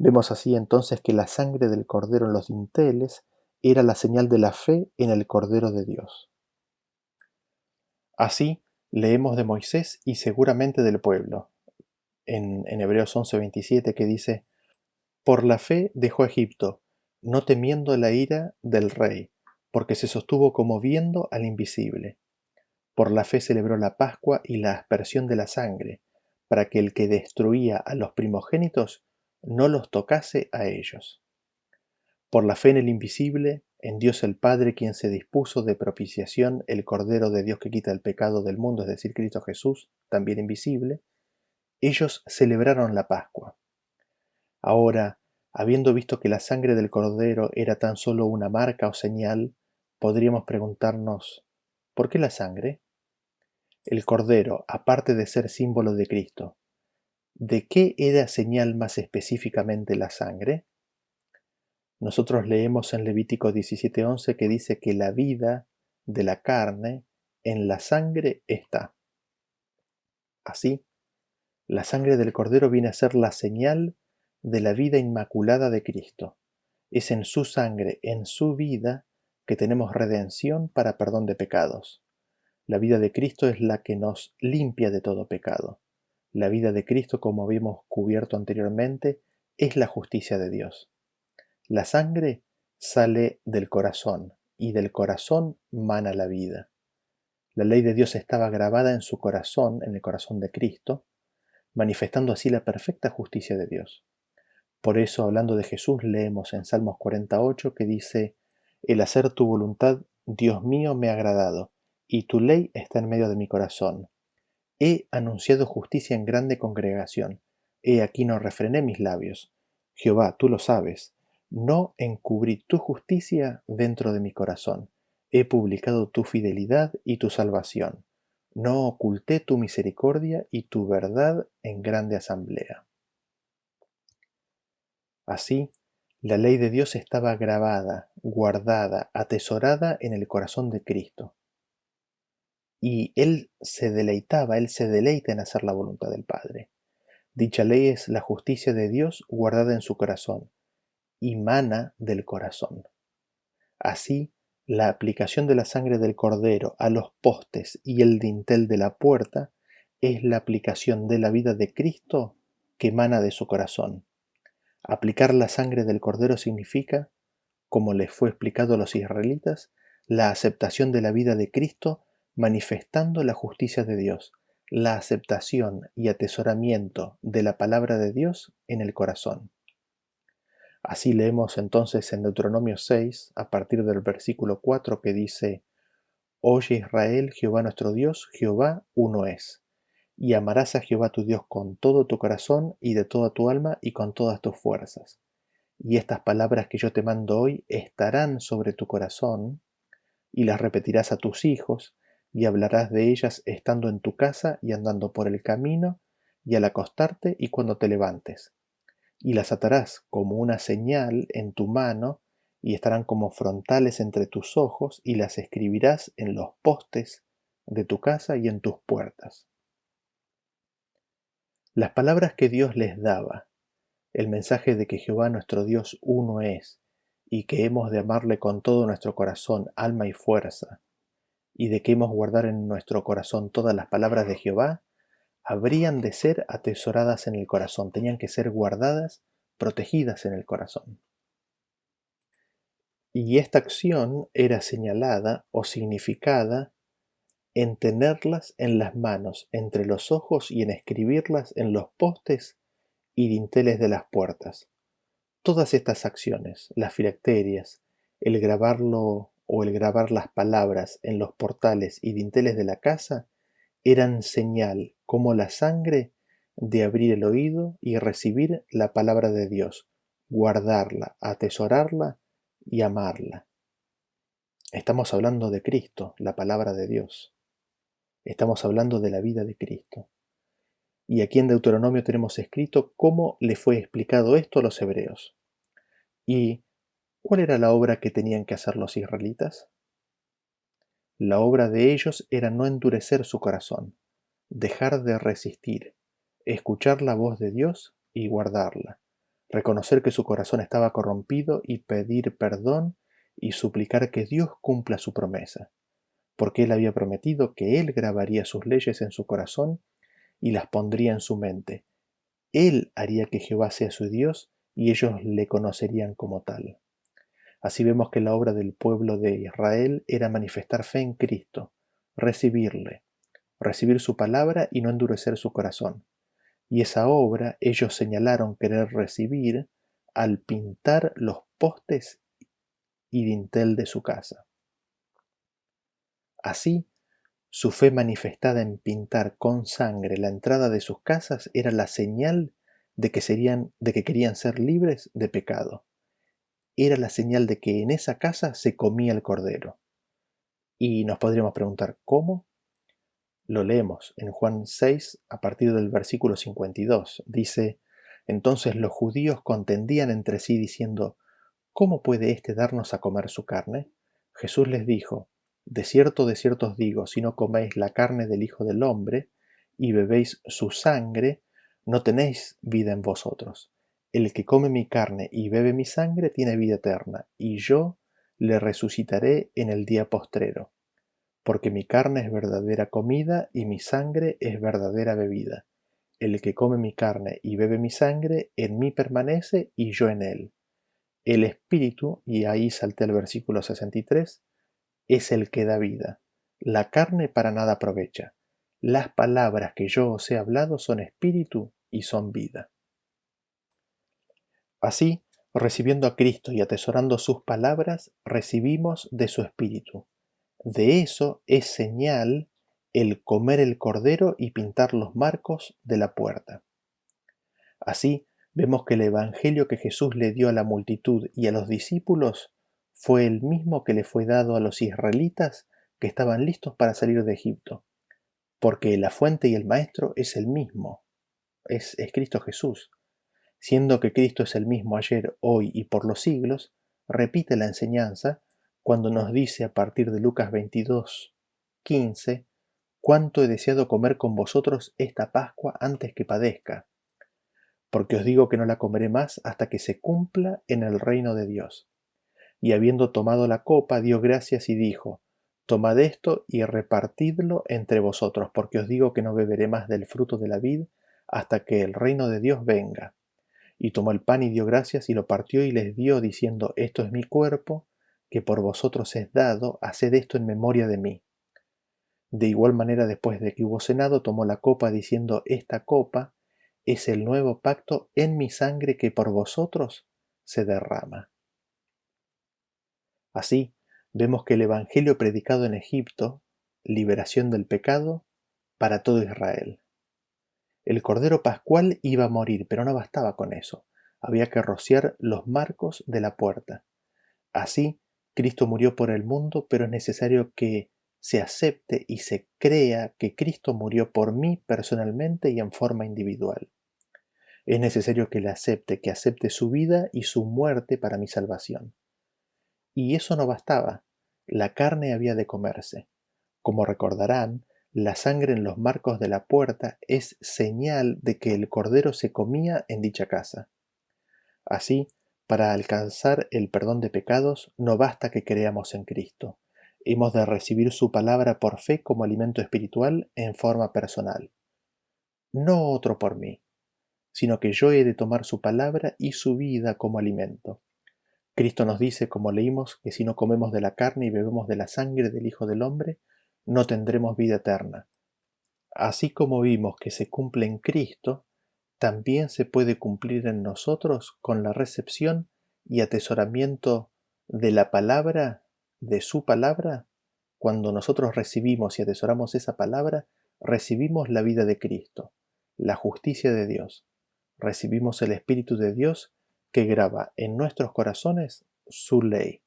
Vemos así entonces que la sangre del cordero en los dinteles era la señal de la fe en el Cordero de Dios. Así, Leemos de Moisés y seguramente del pueblo, en Hebreos 11:27 que dice, por la fe dejó Egipto, no temiendo la ira del rey, porque se sostuvo como viendo al invisible. Por la fe celebró la Pascua y la aspersión de la sangre, para que el que destruía a los primogénitos no los tocase a ellos. Por la fe en el invisible, en Dios el Padre, quien se dispuso de propiciación, el Cordero de Dios que quita el pecado del mundo, es decir, Cristo Jesús, también invisible, ellos celebraron la Pascua. Ahora, habiendo visto que la sangre del Cordero era tan solo una marca o señal, podríamos preguntarnos, ¿por qué la sangre? El Cordero, aparte de ser símbolo de Cristo, ¿de qué era señal más específicamente la sangre? Nosotros leemos en Levítico 17:11 que dice que la vida de la carne en la sangre está. Así, la sangre del Cordero viene a ser la señal de la vida inmaculada de Cristo. Es en su sangre, en su vida, que tenemos redención para perdón de pecados. La vida de Cristo es la que nos limpia de todo pecado. La vida de Cristo, como habíamos cubierto anteriormente, es la justicia de Dios. La sangre sale del corazón y del corazón mana la vida. La ley de Dios estaba grabada en su corazón, en el corazón de Cristo, manifestando así la perfecta justicia de Dios. Por eso, hablando de Jesús, leemos en Salmos 48 que dice, el hacer tu voluntad, Dios mío, me ha agradado, y tu ley está en medio de mi corazón. He anunciado justicia en grande congregación. He aquí no refrené mis labios. Jehová, tú lo sabes. No encubrí tu justicia dentro de mi corazón. He publicado tu fidelidad y tu salvación. No oculté tu misericordia y tu verdad en grande asamblea. Así, la ley de Dios estaba grabada, guardada, atesorada en el corazón de Cristo. Y Él se deleita en hacer la voluntad del Padre. Dicha ley es la justicia de Dios guardada en su corazón, y mana del corazón. Así, la aplicación de la sangre del Cordero a los postes y el dintel de la puerta es la aplicación de la vida de Cristo que emana de su corazón. Aplicar la sangre del Cordero significa, como les fue explicado a los israelitas, la aceptación de la vida de Cristo manifestando la justicia de Dios, la aceptación y atesoramiento de la palabra de Dios en el corazón. Así leemos entonces en Deuteronomio 6, a partir del versículo 4, que dice, Oye Israel, Jehová nuestro Dios, Jehová uno es. Y amarás a Jehová tu Dios con todo tu corazón y de toda tu alma y con todas tus fuerzas. Y estas palabras que yo te mando hoy estarán sobre tu corazón, y las repetirás a tus hijos, y hablarás de ellas estando en tu casa y andando por el camino, y al acostarte y cuando te levantes. Y las atarás como una señal en tu mano, y estarán como frontales entre tus ojos, y las escribirás en los postes de tu casa y en tus puertas. Las palabras que Dios les daba, el mensaje de que Jehová nuestro Dios uno es, y que hemos de amarle con todo nuestro corazón, alma y fuerza, y de que hemos guardar en nuestro corazón todas las palabras de Jehová, habrían de ser atesoradas en el corazón, tenían que ser guardadas, protegidas en el corazón. Y esta acción era señalada o significada en tenerlas en las manos, entre los ojos y en escribirlas en los postes y dinteles de las puertas. Todas estas acciones, las filacterias, el grabarlo o el grabar las palabras en los portales y dinteles de la casa, eran señal, como la sangre, de abrir el oído y recibir la palabra de Dios, guardarla, atesorarla y amarla. Estamos hablando de Cristo, la palabra de Dios. Estamos hablando de la vida de Cristo. Y aquí en Deuteronomio tenemos escrito cómo le fue explicado esto a los hebreos. ¿Y cuál era la obra que tenían que hacer los israelitas? La obra de ellos era no endurecer su corazón, dejar de resistir, escuchar la voz de Dios y guardarla, reconocer que su corazón estaba corrompido y pedir perdón y suplicar que Dios cumpla su promesa. porque Él había prometido que Él grabaría sus leyes en su corazón y las pondría en su mente. Él haría que Jehová sea su Dios y ellos le conocerían como tal. Así vemos que la obra del pueblo de Israel era manifestar fe en Cristo, recibirle, recibir su palabra y no endurecer su corazón. Y esa obra ellos señalaron querer recibir al pintar los postes y dintel de su casa. Así, su fe manifestada en pintar con sangre la entrada de sus casas era la señal de que querían ser libres de pecado. Era la señal de que en esa casa se comía el cordero. Y nos podríamos preguntar, ¿cómo? Lo leemos en Juan 6 a partir del versículo 52. Dice, entonces los judíos contendían entre sí diciendo, ¿cómo puede éste darnos a comer su carne? Jesús les dijo, de cierto os digo, si no coméis la carne del Hijo del Hombre y bebéis su sangre, no tenéis vida en vosotros. El que come mi carne y bebe mi sangre tiene vida eterna, y yo le resucitaré en el día postrero. Porque mi carne es verdadera comida y mi sangre es verdadera bebida. El que come mi carne y bebe mi sangre, en mí permanece y yo en él. El espíritu, y ahí salté al versículo 63, es el que da vida. La carne para nada aprovecha. Las palabras que yo os he hablado son espíritu y son vida. Así, recibiendo a Cristo y atesorando sus palabras, recibimos de su espíritu. De eso es señal el comer el cordero y pintar los marcos de la puerta. Así, vemos que el evangelio que Jesús le dio a la multitud y a los discípulos fue el mismo que le fue dado a los israelitas que estaban listos para salir de Egipto, porque la fuente y el maestro es el mismo, es Cristo Jesús. Siendo que Cristo es el mismo ayer, hoy y por los siglos, repite la enseñanza cuando nos dice a partir de Lucas 22:15, cuánto he deseado comer con vosotros esta Pascua antes que padezca, porque os digo que no la comeré más hasta que se cumpla en el reino de Dios. Y habiendo tomado la copa, dio gracias y dijo, tomad esto y repartidlo entre vosotros, porque os digo que no beberé más del fruto de la vid hasta que el reino de Dios venga. Y tomó el pan y dio gracias y lo partió y les dio, diciendo, esto es mi cuerpo, que por vosotros es dado, haced esto en memoria de mí. De igual manera, después de que hubo cenado, tomó la copa, diciendo, esta copa es el nuevo pacto en mi sangre que por vosotros se derrama. Así, vemos que el Evangelio predicado en Egipto, liberación del pecado para todo Israel. El Cordero Pascual iba a morir, pero no bastaba con eso. Había que rociar los marcos de la puerta. Así, Cristo murió por el mundo, pero es necesario que se acepte y se crea que Cristo murió por mí personalmente y en forma individual. Es necesario que acepte su vida y su muerte para mi salvación. Y eso no bastaba. La carne había de comerse. Como recordarán, la sangre en los marcos de la puerta es señal de que el cordero se comía en dicha casa. Así, para alcanzar el perdón de pecados, no basta que creamos en Cristo. Hemos de recibir su palabra por fe como alimento espiritual en forma personal. No otro por mí, sino que yo he de tomar su palabra y su vida como alimento. Cristo nos dice, como leímos, que si no comemos de la carne y bebemos de la sangre del Hijo del Hombre, no tendremos vida eterna. Así como vimos que se cumple en Cristo, también se puede cumplir en nosotros con la recepción y atesoramiento de la palabra, de su palabra. Cuando nosotros recibimos y atesoramos esa palabra, recibimos la vida de Cristo, la justicia de Dios. Recibimos el Espíritu de Dios que graba en nuestros corazones su ley.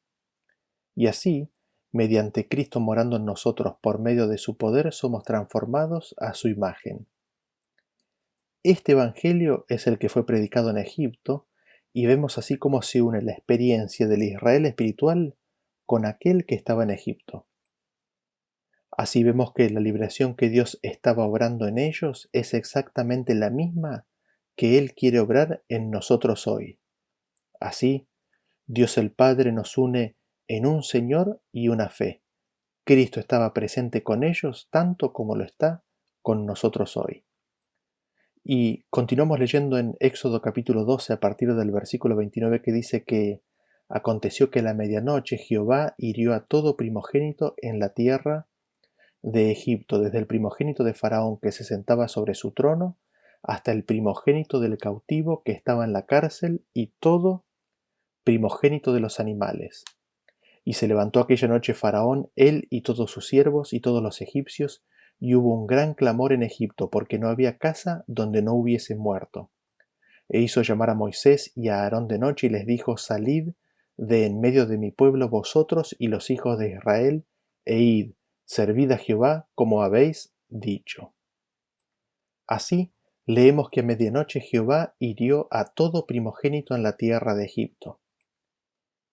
Y así, mediante Cristo morando en nosotros por medio de su poder, somos transformados a su imagen. Este Evangelio es el que fue predicado en Egipto, y vemos así cómo se une la experiencia del Israel espiritual con aquel que estaba en Egipto. Así vemos que la liberación que Dios estaba obrando en ellos es exactamente la misma que Él quiere obrar en nosotros hoy. Así, Dios el Padre nos une en un Señor y una fe, Cristo estaba presente con ellos tanto como lo está con nosotros hoy. Y continuamos leyendo en Éxodo capítulo 12 a partir del versículo 29 que dice que aconteció que a la medianoche Jehová hirió a todo primogénito en la tierra de Egipto, desde el primogénito de Faraón que se sentaba sobre su trono, hasta el primogénito del cautivo que estaba en la cárcel y todo primogénito de los animales. Y se levantó aquella noche Faraón, él y todos sus siervos y todos los egipcios, y hubo un gran clamor en Egipto, porque no había casa donde no hubiese muerto. E hizo llamar a Moisés y a Aarón de noche y les dijo: Salid de en medio de mi pueblo vosotros y los hijos de Israel, e id, servid a Jehová como habéis dicho. Así leemos que a medianoche Jehová hirió a todo primogénito en la tierra de Egipto.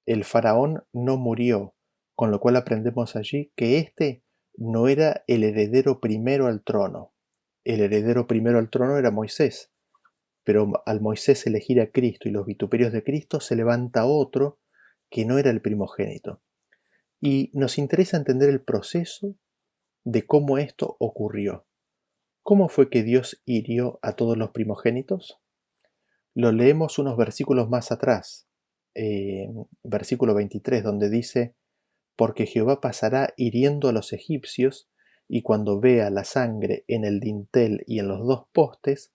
El faraón no murió, con lo cual aprendemos allí que éste no era el heredero primero al trono. El heredero primero al trono era Moisés, pero al Moisés elegir a Cristo y los vituperios de Cristo se levanta otro que no era el primogénito. Y nos interesa entender el proceso de cómo esto ocurrió. ¿Cómo fue que Dios hirió a todos los primogénitos? Lo leemos unos versículos más atrás, versículo 23, donde dice: Porque Jehová pasará hiriendo a los egipcios, y cuando vea la sangre en el dintel y en los dos postes,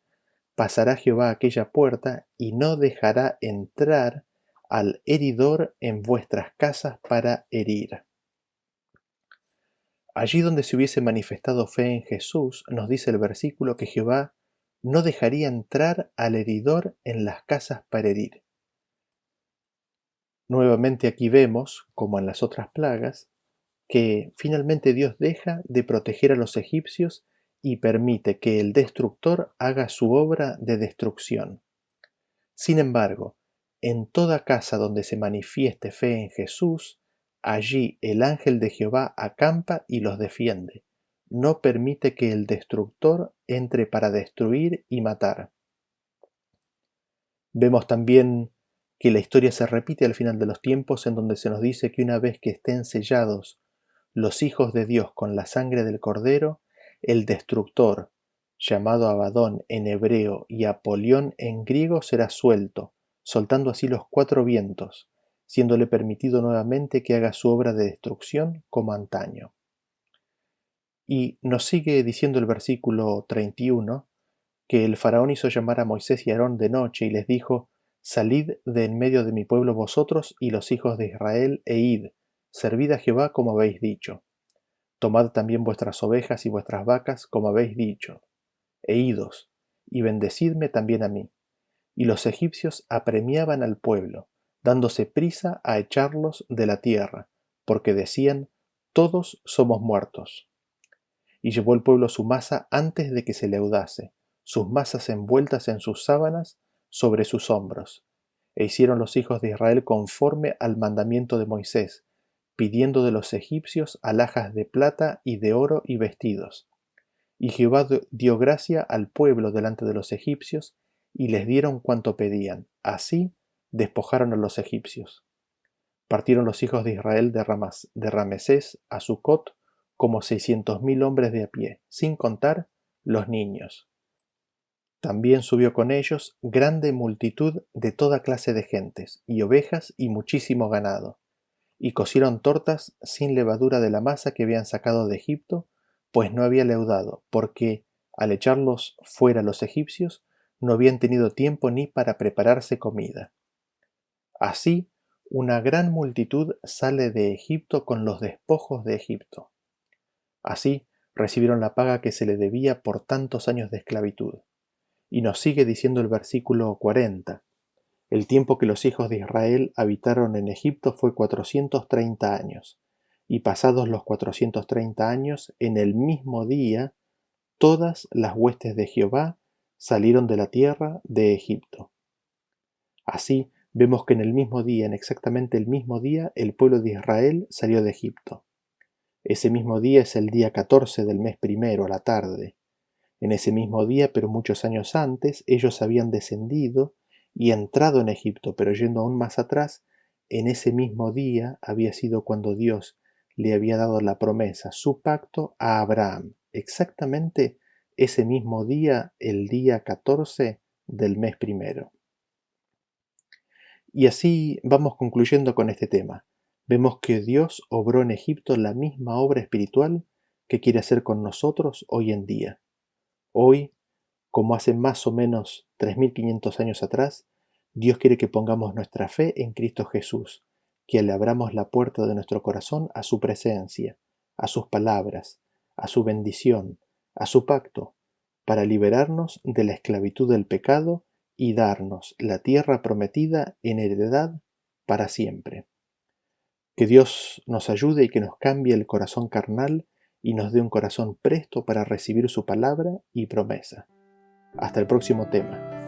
pasará Jehová aquella puerta, y no dejará entrar al heridor en vuestras casas para herir. Allí donde se hubiese manifestado fe en Jesús, nos dice el versículo que Jehová no dejaría entrar al heridor en las casas para herir. Nuevamente aquí vemos, como en las otras plagas, que finalmente Dios deja de proteger a los egipcios y permite que el destructor haga su obra de destrucción. Sin embargo, en toda casa donde se manifieste fe en Jesús, allí el ángel de Jehová acampa y los defiende. No permite que el destructor entre para destruir y matar. Vemos también que la historia se repite al final de los tiempos, en donde se nos dice que una vez que estén sellados los hijos de Dios con la sangre del Cordero, el destructor, llamado Abadón en hebreo y Apolión en griego, será suelto, soltando así los cuatro vientos, siéndole permitido nuevamente que haga su obra de destrucción como antaño. Y nos sigue diciendo el versículo 31, que el faraón hizo llamar a Moisés y a Aarón de noche y les dijo: Salid de en medio de mi pueblo vosotros y los hijos de Israel, e id, servid a Jehová como habéis dicho. Tomad también vuestras ovejas y vuestras vacas como habéis dicho, e idos, y bendecidme también a mí. Y los egipcios apremiaban al pueblo, dándose prisa a echarlos de la tierra, porque decían: Todos somos muertos. Y llevó el pueblo su masa antes de que se leudase, sus masas envueltas en sus sábanas sobre sus hombros. E hicieron los hijos de Israel conforme al mandamiento de Moisés, pidiendo de los egipcios alhajas de plata y de oro y vestidos. Y Jehová dio gracia al pueblo delante de los egipcios, y les dieron cuanto pedían. Así despojaron a los egipcios. Partieron los hijos de Israel de Ramesés a Sucot como 600.000 hombres de a pie, sin contar los niños. También subió con ellos grande multitud de toda clase de gentes, y ovejas y muchísimo ganado. Y cocieron tortas sin levadura de la masa que habían sacado de Egipto, pues no había leudado, porque al echarlos fuera los egipcios, no habían tenido tiempo ni para prepararse comida. Así, una gran multitud sale de Egipto con los despojos de Egipto. Así recibieron la paga que se le debía por tantos años de esclavitud. Y nos sigue diciendo el versículo 40. El tiempo que los hijos de Israel habitaron en Egipto fue 430 años, y pasados los 430 años, en el mismo día, todas las huestes de Jehová salieron de la tierra de Egipto. Así vemos que en el mismo día, en exactamente el mismo día, el pueblo de Israel salió de Egipto. Ese mismo día es el día 14 del mes primero, a la tarde. En ese mismo día, pero muchos años antes, ellos habían descendido y entrado en Egipto, pero yendo aún más atrás, en ese mismo día había sido cuando Dios le había dado la promesa, su pacto a Abraham, exactamente ese mismo día, el día 14 del mes primero. Y así vamos concluyendo con este tema. Vemos que Dios obró en Egipto la misma obra espiritual que quiere hacer con nosotros hoy en día. Hoy, como hace más o menos 3500 años atrás, Dios quiere que pongamos nuestra fe en Cristo Jesús, que le abramos la puerta de nuestro corazón a su presencia, a sus palabras, a su bendición, a su pacto, para liberarnos de la esclavitud del pecado y darnos la tierra prometida en heredad para siempre. Que Dios nos ayude y que nos cambie el corazón carnal y nos dé un corazón presto para recibir su palabra y promesa. Hasta el próximo tema.